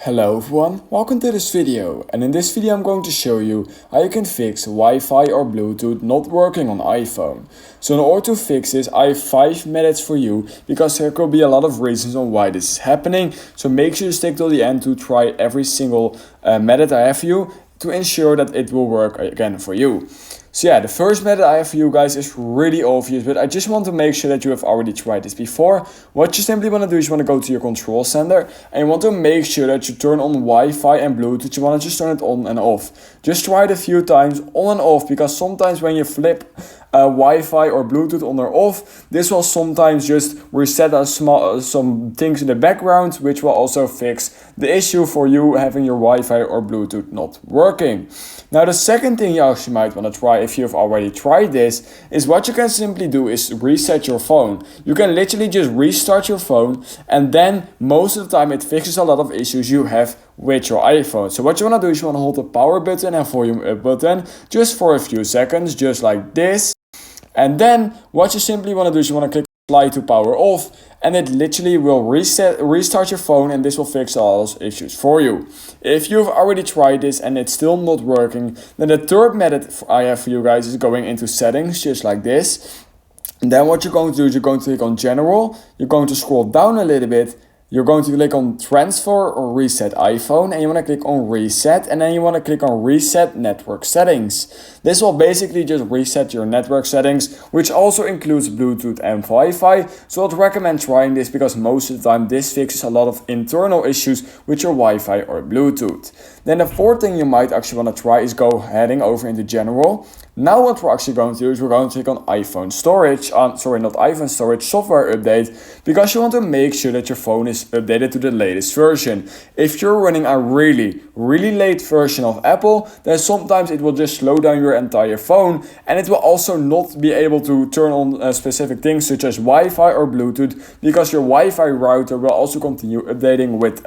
Hello everyone, welcome to this video, and in this video I'm going to show you how you can fix Wi-Fi or Bluetooth not working on iPhone. So in order to fix this, I have 5 methods for you because there could be a lot of reasons on why this is happening. So make sure to stick till the end to try every single method I have for you to ensure that it will work again for you. So yeah, the first method I have for you guys is really obvious, but I just want to make sure that you have already tried this before. What you simply want to do is you want to go to your control center and you want to make sure that you turn on Wi-Fi and Bluetooth. You want to just turn it on and off. Just try it a few times on and off, because sometimes when you flip Wi-Fi or Bluetooth on or off, this will sometimes just reset some things in the background, which will also fix the issue for you having your Wi-Fi or Bluetooth not working. Now the second thing you actually might want to try, if you've already tried this, is what you can simply do is reset your phone. You can literally just restart your phone, and then most of the time it fixes a lot of issues you have with your iPhone. So what you want to do is you want to hold the power button and volume up button just for a few seconds, just like this. And then what you simply want to do is you want to click slide to power off, and it literally will restart your phone, and this will fix all those issues for you. If you've already tried this and it's still not working, then the third method I have for you guys is going into settings, just like this. And then what you're going to do is you're going to click on general, you're going to scroll down a little bit, you're going to click on transfer or reset iPhone, and you want to click on reset, and then you want to click on reset network settings. This will basically just reset your network settings, which also includes Bluetooth and Wi-Fi. So I'd recommend trying this because most of the time this fixes a lot of internal issues with your Wi-Fi or Bluetooth. Then the fourth thing you might actually want to try is heading over into general. Now what we're actually going to do is we're going to click on iPhone storage, not iPhone storage, software update, because you want to make sure that your phone is updated to the latest version. If you're running a really late version of Apple, then sometimes it will just slow down your entire phone, and it will also not be able to turn on specific things such as Wi-Fi or Bluetooth, because your Wi-Fi router will also continue updating with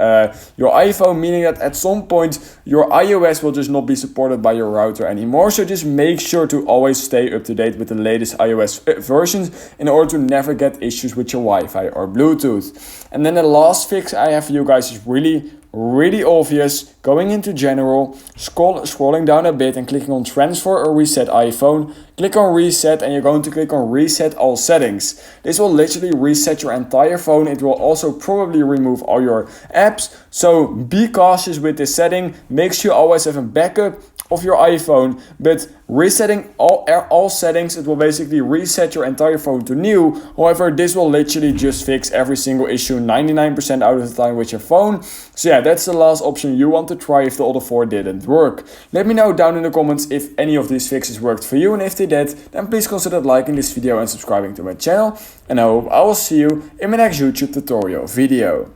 your iPhone, meaning that at some point your iOS will just not be supported by your router anymore. So just make sure to always stay up to date with the latest iOS versions in order to never get issues with your Wi-Fi or Bluetooth. And then the last fix I have for you guys is really obvious. Going into general, scrolling down a bit and clicking on transfer or reset iPhone, click on reset, and you're going to click on reset all settings. This will literally reset your entire phone. It will also probably remove all your apps, so be cautious with this setting. Make sure you always have a backup of your iPhone, but resetting all settings, it will basically reset your entire phone to new. However, this will literally just fix every single issue 99% out of the time with your phone. So yeah, that's the last option you want to try if the other 4 didn't work. Let me know down in the comments if any of these fixes worked for you, and if they did, then please consider liking this video and subscribing to my channel, and I hope I will see you in my next YouTube tutorial video.